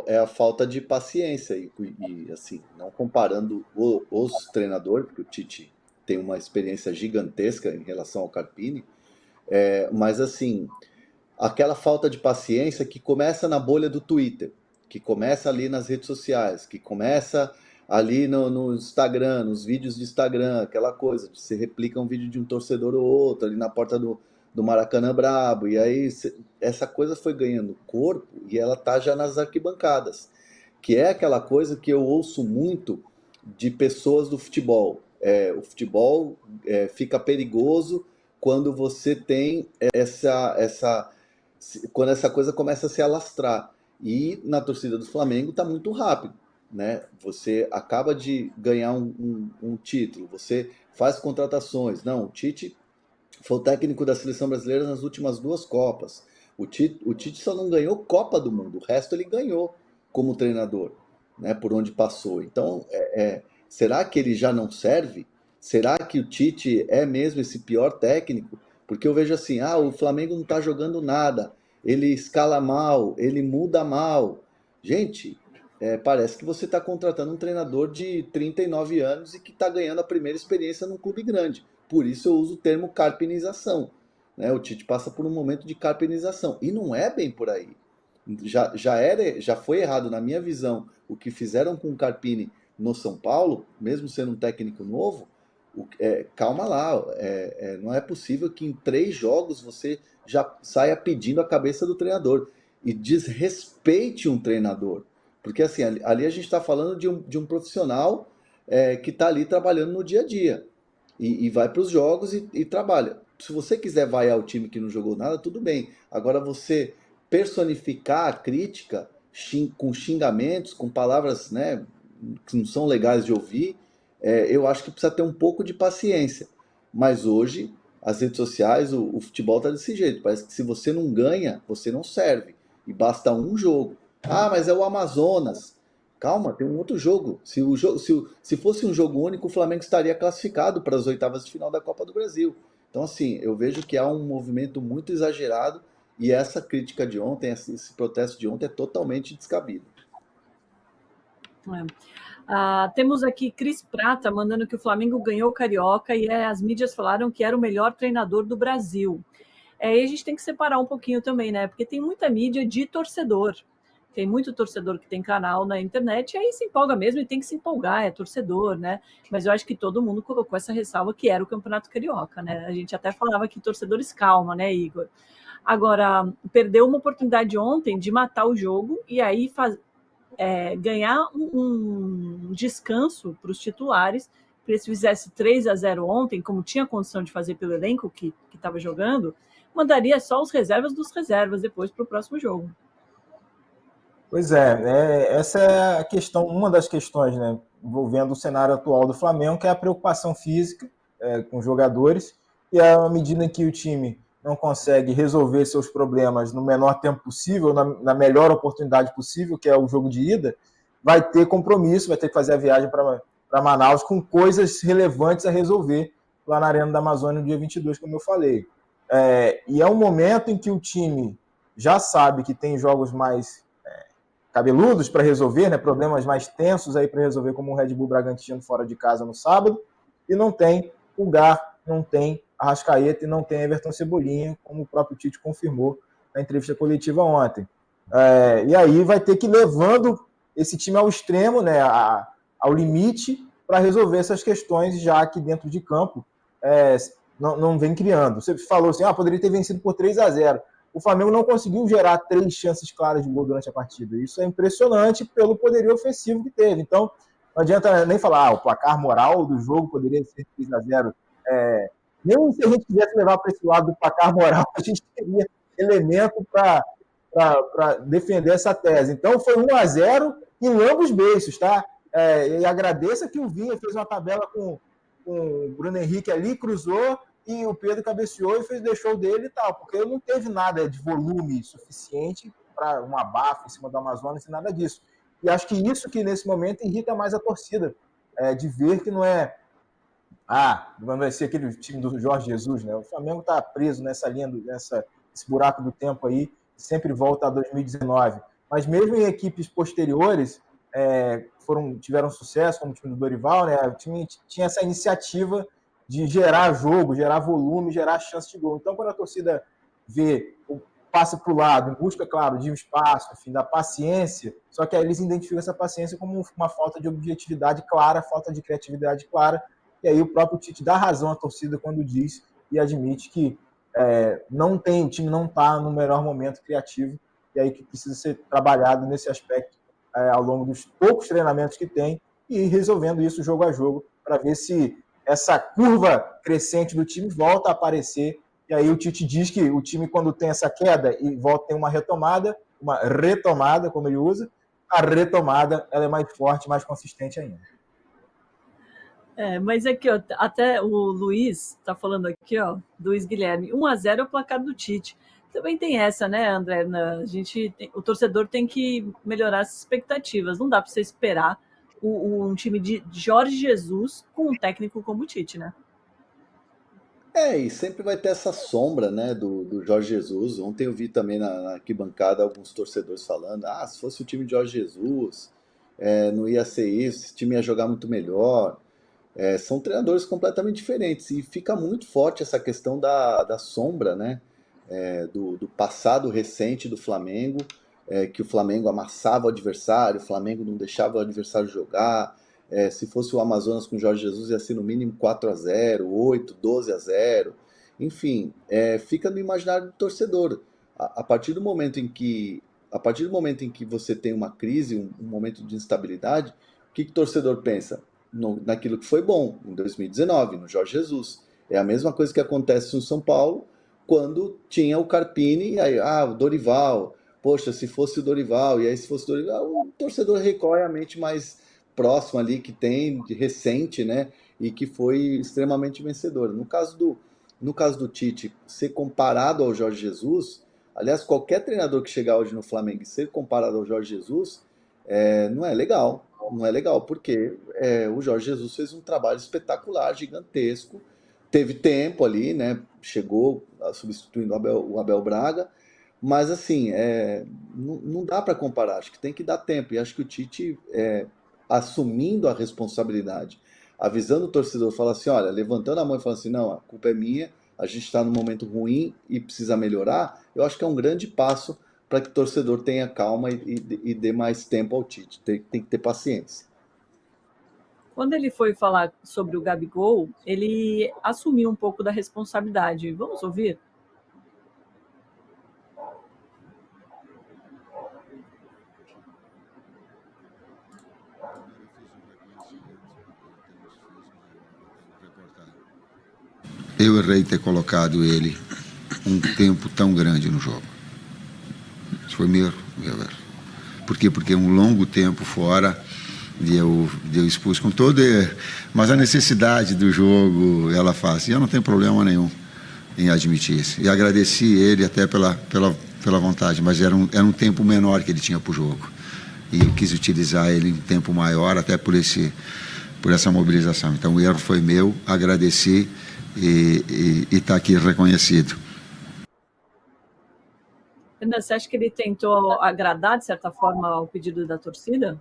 é a falta de paciência e, assim, não comparando os treinadores, porque o Tite tem uma experiência gigantesca em relação ao Carpini, mas assim, aquela falta de paciência que começa na bolha do Twitter, que começa ali nas redes sociais, que começa ali no Instagram, nos vídeos de Instagram, aquela coisa de você replica um vídeo de um torcedor ou outro ali na porta do Maracanã Brabo, e aí essa coisa foi ganhando corpo e ela tá já nas arquibancadas, que é aquela coisa que eu ouço muito de pessoas do futebol. O futebol fica perigoso quando você tem quando essa coisa começa a se alastrar. E na torcida do Flamengo está muito rápido, né? Você acaba de ganhar um título, você faz contratações. Não, o Tite foi o técnico da seleção brasileira nas últimas duas Copas. O Tite só não ganhou Copa do Mundo, o resto ele ganhou como treinador, né? Por onde passou. Então, será que ele já não serve? Será que o Tite é mesmo esse pior técnico? Porque eu vejo assim, o Flamengo não está jogando nada, ele escala mal, ele muda mal. Gente, parece que você está contratando um treinador de 39 anos e que está ganhando a primeira experiência num clube grande. Por isso eu uso o termo carpinização. Né? O Tite passa por um momento de carpinização. E não é bem por aí. Já foi errado, na minha visão, o que fizeram com o Carpini no São Paulo, mesmo sendo um técnico novo. Calma lá, não é possível que em 3 jogos você já saia pedindo a cabeça do treinador e desrespeite um treinador, porque assim, ali a gente está falando de um profissional que está ali trabalhando no dia a dia e vai para os jogos e trabalha. Se você quiser vaiar o time que não jogou nada, tudo bem. Agora você personificar a crítica com xingamentos, com palavras, né, que não são legais de ouvir, eu acho que precisa ter um pouco de paciência. Mas hoje, as redes sociais, o futebol está desse jeito. Parece que se você não ganha, você não serve. E basta um jogo. Mas é o Amazonas. Calma, tem um outro jogo. Se fosse um jogo único, o Flamengo estaria classificado para as oitavas de final da Copa do Brasil. Então, assim, eu vejo que há um movimento muito exagerado e essa crítica de ontem, esse protesto de ontem é totalmente descabido. Temos aqui Cris Prata mandando que o Flamengo ganhou o Carioca e as mídias falaram que era o melhor treinador do Brasil. E a gente tem que separar um pouquinho também, né? Porque tem muita mídia de torcedor. Tem muito torcedor que tem canal na internet e aí se empolga mesmo e tem que se empolgar, é torcedor, né? Mas eu acho que todo mundo colocou essa ressalva que era o Campeonato Carioca, né? A gente até falava que torcedores calma, né, Igor? Agora, perdeu uma oportunidade ontem de matar o jogo e aí ganhar um descanso para os titulares, porque se fizesse 3-0 ontem, como tinha condição de fazer pelo elenco que estava jogando, mandaria só os reservas dos reservas depois para o próximo jogo. Pois essa é a questão, uma das questões, né, envolvendo o cenário atual do Flamengo, que é a preocupação física com os jogadores, e à medida em que o time não consegue resolver seus problemas no menor tempo possível, na melhor oportunidade possível, que é o jogo de ida, vai ter compromisso, vai ter que fazer a viagem para Manaus com coisas relevantes a resolver lá na Arena da Amazônia no dia 22, como eu falei. E é um momento em que o time já sabe que tem jogos mais cabeludos para resolver, né, problemas mais tensos aí para resolver, como o Red Bull Bragantino fora de casa no sábado, e não tem Pulgar, não tem Arrascaeta e não tem Everton Cebolinha, como o próprio Tite confirmou na entrevista coletiva ontem. E aí vai ter que ir levando esse time ao extremo, né, ao limite, para resolver essas questões, já que dentro de campo não vem criando. Você falou assim, poderia ter vencido por 3-0. O Flamengo não conseguiu gerar 3 chances claras de gol durante a partida. Isso é impressionante pelo poderio ofensivo que teve. Então, não adianta nem falar, o placar moral do jogo poderia ser 3-0. Nem se a gente quisesse levar para esse lado do placar moral, a gente teria elemento para defender essa tese. Então, foi 1-0 em ambos beiços, tá? E agradeça que o Vinha fez uma tabela com o Bruno Henrique ali, cruzou, e o Pedro cabeceou e deixou dele e tal, porque não teve nada de volume suficiente para um abafo em cima do Amazonas e nada disso. E acho que isso que nesse momento irrita mais a torcida, de ver que não vai ser aquele time do Jorge Jesus, né? O Flamengo está preso nessa linha, nesse buraco do tempo aí, sempre volta a 2019. mas mesmo em equipes posteriores, tiveram sucesso, como o time do Dorival, né? O time tinha essa iniciativa de gerar jogo, gerar volume, gerar chance de gol. Então, quando a torcida vê o passe para o lado, em busca, claro, de um espaço, enfim, da paciência, só que aí eles identificam essa paciência como uma falta de objetividade clara, falta de criatividade clara, e aí o próprio Tite dá razão à torcida quando diz e admite que o time não está no melhor momento criativo, e aí que precisa ser trabalhado nesse aspecto ao longo dos poucos treinamentos que tem, e ir resolvendo isso jogo a jogo, para ver se essa curva crescente do time volta a aparecer. E aí o Tite diz que o time, quando tem essa queda e volta a ter uma retomada, como ele usa, a retomada ela é mais forte, mais consistente ainda. Mas aqui, ó, até o Luiz está falando aqui, ó, Luiz Guilherme, 1-0 é o placar do Tite. Também tem essa, né, André? O torcedor tem que melhorar as expectativas. Não dá para você esperar um time de Jorge Jesus com um técnico como o Tite, né? E sempre vai ter essa sombra, né, do Jorge Jesus. Ontem eu vi também na arquibancada alguns torcedores falando: se fosse o time de Jorge Jesus, não ia ser isso, esse time ia jogar muito melhor. São treinadores completamente diferentes e fica muito forte essa questão da sombra, né, do passado recente do Flamengo, que o Flamengo amassava o adversário, o Flamengo não deixava o adversário jogar. Se fosse o Amazonas com o Jorge Jesus, ia ser no mínimo 4-0, 8, 12-0. Enfim, fica no imaginário do torcedor. A partir do momento em que você tem uma crise, um momento de instabilidade, o que o torcedor pensa? Naquilo que foi bom, em 2019, no Jorge Jesus. É a mesma coisa que acontece no São Paulo, quando tinha o Carpini, e aí, o Dorival, poxa, se fosse o Dorival, e aí se fosse o Dorival, o torcedor recorre à mente mais próxima ali que tem, de recente, né, e que foi extremamente vencedor. No caso do Tite, ser comparado ao Jorge Jesus, aliás, qualquer treinador que chegar hoje no Flamengo e ser comparado ao Jorge Jesus, não é legal. Não é legal, porque o Jorge Jesus fez um trabalho espetacular, gigantesco, teve tempo ali, né? Chegou substituindo o Abel Braga, mas assim, não dá para comparar, acho que tem que dar tempo, e acho que o Tite, assumindo a responsabilidade, avisando o torcedor, fala assim, olha, levantando a mão e falando assim, não, a culpa é minha, a gente está num momento ruim e precisa melhorar, eu acho que é um grande passo para que o torcedor tenha calma e dê mais tempo ao Tite. Tem que ter paciência. Quando ele foi falar sobre o Gabigol, ele assumiu um pouco da responsabilidade. Vamos ouvir? Eu errei ter colocado ele um tempo tão grande no jogo. Isso foi meu erro. Por quê? Porque um longo tempo fora de eu expus com todo... Mas a necessidade do jogo, ela faz. E eu não tenho problema nenhum em admitir isso. E agradeci ele até pela vontade, mas era um tempo menor que ele tinha para o jogo. E eu quis utilizar ele em tempo maior, até por essa mobilização. Então o erro foi meu, agradeci e está aqui reconhecido. Ana, você acha que ele tentou agradar, de certa forma, ao pedido da torcida?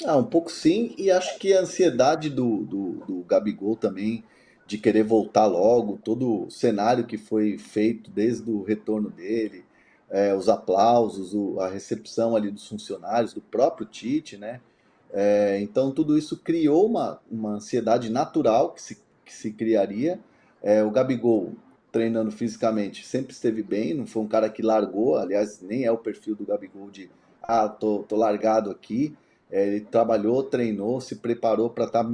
Um pouco sim, e acho que a ansiedade do Gabigol também, de querer voltar logo, todo o cenário que foi feito desde o retorno dele, os aplausos, a recepção ali dos funcionários, do próprio Tite, né? Então tudo isso criou uma ansiedade natural que se criaria. O Gabigol, treinando fisicamente, sempre esteve bem, não foi um cara que largou, aliás, nem é o perfil do Gabigol de tô largado aqui. Ele trabalhou, treinou, se preparou para estar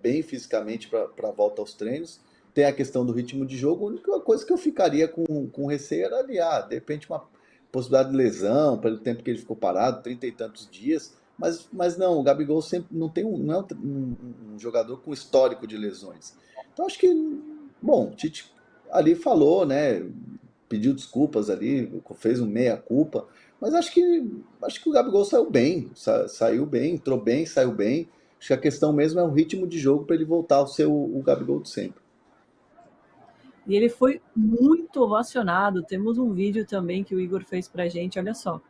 bem fisicamente para a volta aos treinos. Tem a questão do ritmo de jogo. A única coisa que eu ficaria com receio era ali, de repente uma possibilidade de lesão, pelo tempo que ele ficou parado, 30 e tantos dias. Mas não, o Gabigol sempre não é um jogador com histórico de lesões. Então acho que, bom, o Tite ali falou, né? Pediu desculpas ali, fez um meia-culpa, mas acho que o Gabigol saiu bem, entrou bem, saiu bem. Acho que a questão mesmo é o ritmo de jogo para ele voltar ao ser o Gabigol de sempre. E ele foi muito ovacionado. Temos um vídeo também que o Igor fez pra gente, olha só.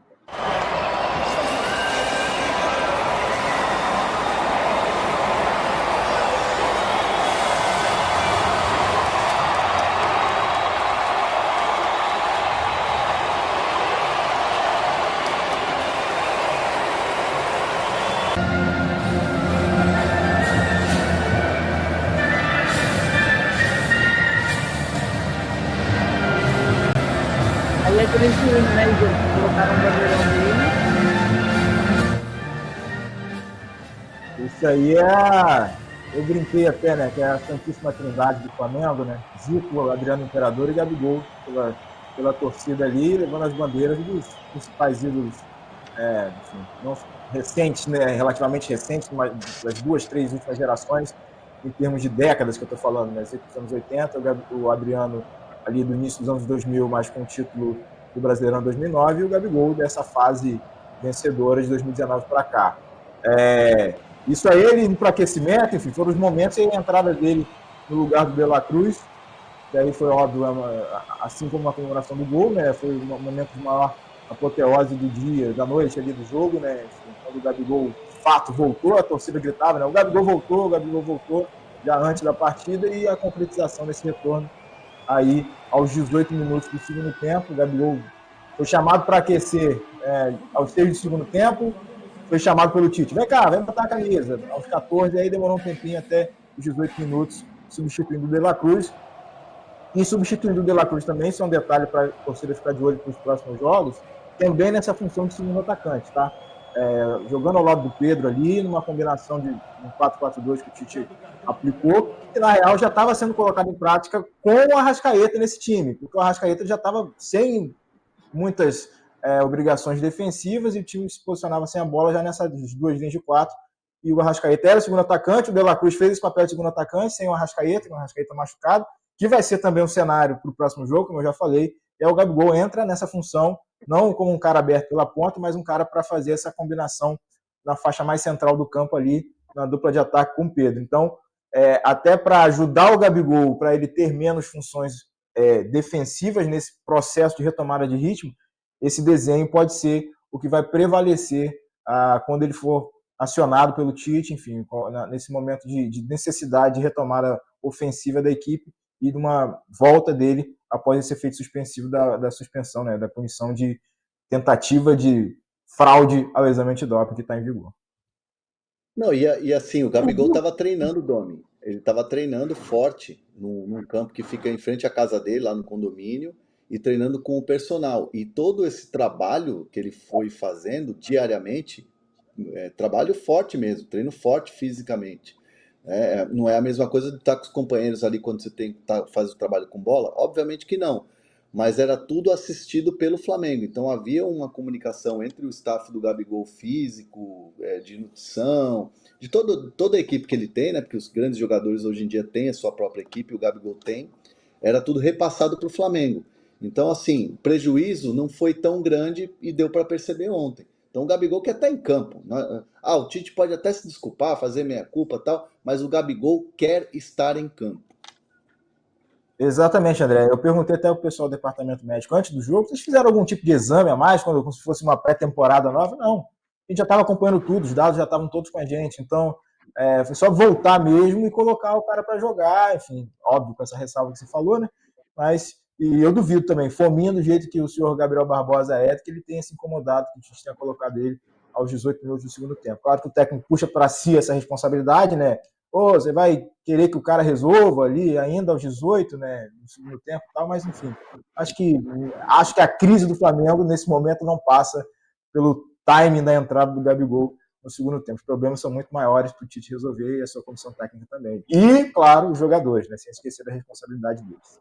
Aí é tranquilo, né, Igor? Colocaram um bandeirão dele. Isso aí eu brinquei até, né? Que é a Santíssima Trindade do Flamengo, né? Zico, Adriano Imperador e Gabigol pela torcida ali, levando as bandeiras dos principais ídolos, enfim, não recentes, né? Relativamente recentes, das 2, 3 últimas gerações, em termos de décadas que eu estou falando, né? Dos anos 80, o Adriano ali do início dos anos 2000, mas com o título do Brasileirão 2009, e o Gabigol dessa fase vencedora de 2019 para cá. Isso aí, ele indo para aquecimento, enfim, foram os momentos e a entrada dele no lugar do De La Cruz, que aí foi óbvio, assim como a comemoração do gol, né? Foi um momento de maior apoteose do dia, da noite ali do jogo, né? Enfim, quando o Gabigol, de fato, voltou, a torcida gritava, né? O Gabigol voltou, já antes da partida, e a concretização desse retorno aí aos 18 minutos do segundo tempo. O Gabigol foi chamado para aquecer aos 6 do segundo tempo, foi chamado pelo Tite. Vem cá, vem botar a camisa. Aos 14, aí demorou um tempinho até os 18 minutos, substituindo o De La Cruz. E substituindo o De La Cruz também, isso é um detalhe para a torcida ficar de olho para os próximos jogos, também nessa função de segundo atacante, tá? Jogando ao lado do Pedro ali, numa combinação de um 4-4-2 que o Tite aplicou, que na real já estava sendo colocado em prática com o Arrascaeta nesse time, porque o Arrascaeta já estava sem muitas obrigações defensivas e o time se posicionava sem a bola já nessas 2 linhas de 4, e o Arrascaeta era o segundo atacante, o De La Cruz fez esse papel de segundo atacante sem o Arrascaeta, com o Arrascaeta machucado, que vai ser também um cenário para o próximo jogo, como eu já falei, e o Gabigol entra nessa função, não como um cara aberto pela ponta, mas um cara para fazer essa combinação na faixa mais central do campo ali, na dupla de ataque com o Pedro. Então, até para ajudar o Gabigol, para ele ter menos funções defensivas nesse processo de retomada de ritmo, esse desenho pode ser o que vai prevalecer quando ele for acionado pelo Tite, enfim, nesse momento de necessidade de retomada ofensiva da equipe e de uma volta dele após esse efeito suspensivo da suspensão, né, da punição de tentativa de fraude ao exame antidoping que está em vigor. Não, e assim, o Gabigol estava treinando, Domi. Ele estava treinando forte num campo que fica em frente à casa dele, lá no condomínio, e treinando com o personal. E todo esse trabalho que ele foi fazendo diariamente, trabalho forte mesmo, treino forte fisicamente. Não é a mesma coisa de estar com os companheiros ali quando você faz o trabalho com bola? Obviamente que não. Mas era tudo assistido pelo Flamengo. Então havia uma comunicação entre o staff do Gabigol físico, de nutrição, de toda a equipe que ele tem, né? Porque os grandes jogadores hoje em dia têm a sua própria equipe, o Gabigol tem. Era tudo repassado para o Flamengo. Então, assim, o prejuízo não foi tão grande e deu para perceber ontem. Então o Gabigol quer estar em campo. O Tite pode até se desculpar, fazer meia-culpa e tal, mas o Gabigol quer estar em campo. Exatamente, André. Eu perguntei até ao pessoal do departamento médico antes do jogo, vocês fizeram algum tipo de exame a mais, como se fosse uma pré-temporada nova? Não. A gente já estava acompanhando tudo, os dados já estavam todos com a gente. Então, foi só voltar mesmo e colocar o cara para jogar, enfim, óbvio, com essa ressalva que você falou, né? E eu duvido também, fominha do jeito que o senhor Gabriel Barbosa que ele tenha se incomodado que a gente tenha colocado ele aos 18 minutos do segundo tempo. Claro que o técnico puxa para si essa responsabilidade, né? Você vai querer que o cara resolva ali ainda aos 18, né, no segundo tempo e tal, mas enfim, acho que a crise do Flamengo nesse momento não passa pelo timing da entrada do Gabigol no segundo tempo. Os problemas são muito maiores para o Tite resolver e a sua comissão técnica também. E, claro, os jogadores, né, sem esquecer da responsabilidade deles.